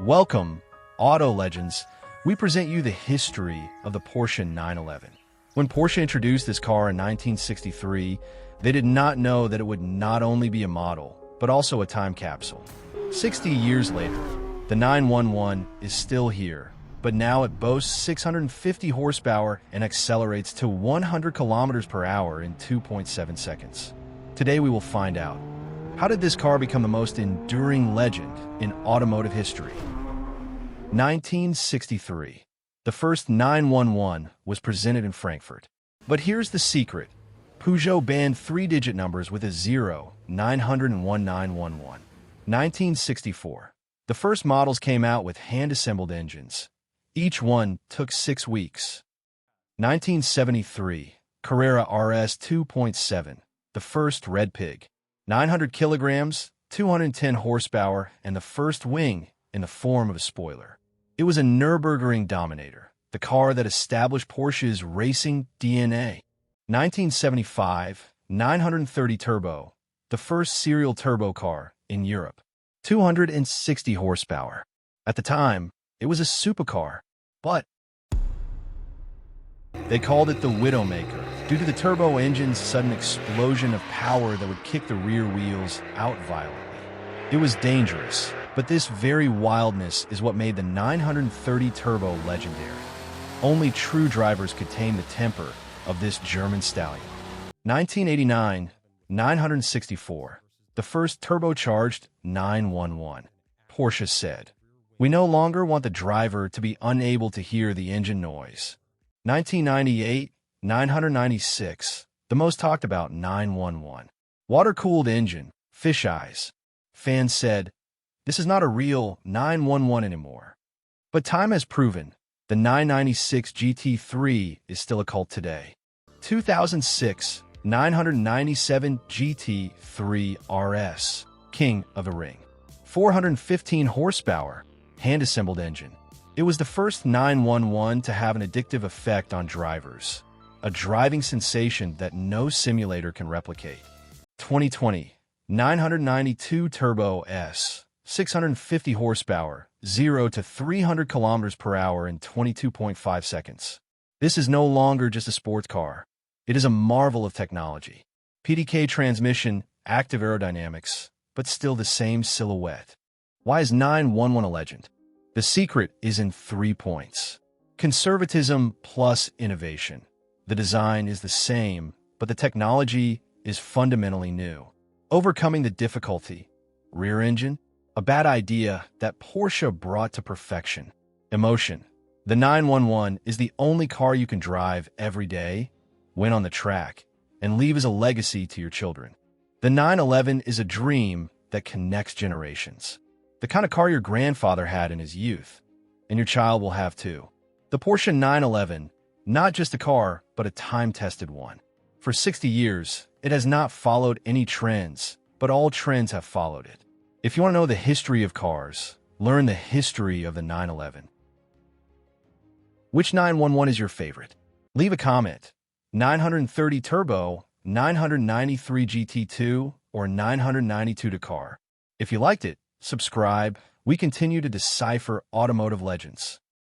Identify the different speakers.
Speaker 1: Welcome, AutoLegends. We present you the history of the Porsche 911. When Porsche introduced this car in 1963, they did not know that it would not only be a model, but also a time capsule. 60 years later, the 911 is still here, but now it boasts 650 horsepower and accelerates to 100 kilometers per hour in 2.7 seconds. Today we will find out, how did this car become the most enduring legend in automotive history? 1963. The first 911 was presented in Frankfurt. But here's the secret. Peugeot banned three-digit numbers with a 0, 900 and 1911. 1964. The first models came out with hand-assembled engines. Each one took 6 weeks. 1973. Carrera RS 2.7. The first red pig. 900 kilograms, 210 horsepower, and the first wing in the form of a spoiler. It was a Nürburgring dominator, the car that established Porsche's racing DNA. 1975, 930 Turbo, the first serial turbo car in Europe. 260 horsepower. At the time, it was a supercar, but they called it the Widowmaker due to the turbo engine's sudden explosion of power that would kick the rear wheels out violently. It was dangerous, but this very wildness is what made the 930 Turbo legendary. Only true drivers could tame the temper of this German stallion. 1989, 964, the first turbocharged 911. Porsche said, "We no longer want the driver to be unable to hear the engine noise." 1998, 996, the most talked about 911. Water-cooled engine, fish eyes. Fans said, "This is not a real 911 anymore." But time has proven, the 996 GT3 is still a cult today. 2006, 997 GT3 RS, king of the ring. 415 horsepower, hand-assembled engine. It was the first 911 to have an addictive effect on drivers, a driving sensation that no simulator can replicate. 2020, 992 Turbo S, 650 horsepower, 0 to 300 kilometers per hour in 22.5 seconds. This is no longer just a sports car. It is a marvel of technology. PDK transmission, active aerodynamics, but still the same silhouette. Why is 911 a legend? The secret is in 3 points. Conservatism plus innovation. The design is the same, but the technology is fundamentally new. Overcoming the difficulty. Rear engine, a bad idea that Porsche brought to perfection. Emotion. The 911 is the only car you can drive every day, win on the track, and leave as a legacy to your children. The 911 is a dream that connects generations. The kind of car your grandfather had in his youth, and your child will have too. The Porsche 911, not just a car, but a time-tested one. For 60 years, it has not followed any trends, but all trends have followed it. If you want to know the history of cars, learn the history of the 911. Which 911 is your favorite? Leave a comment. 930 Turbo, 993 GT2, or 992 Dakar. If you liked it, subscribe. We continue to decipher automotive legends.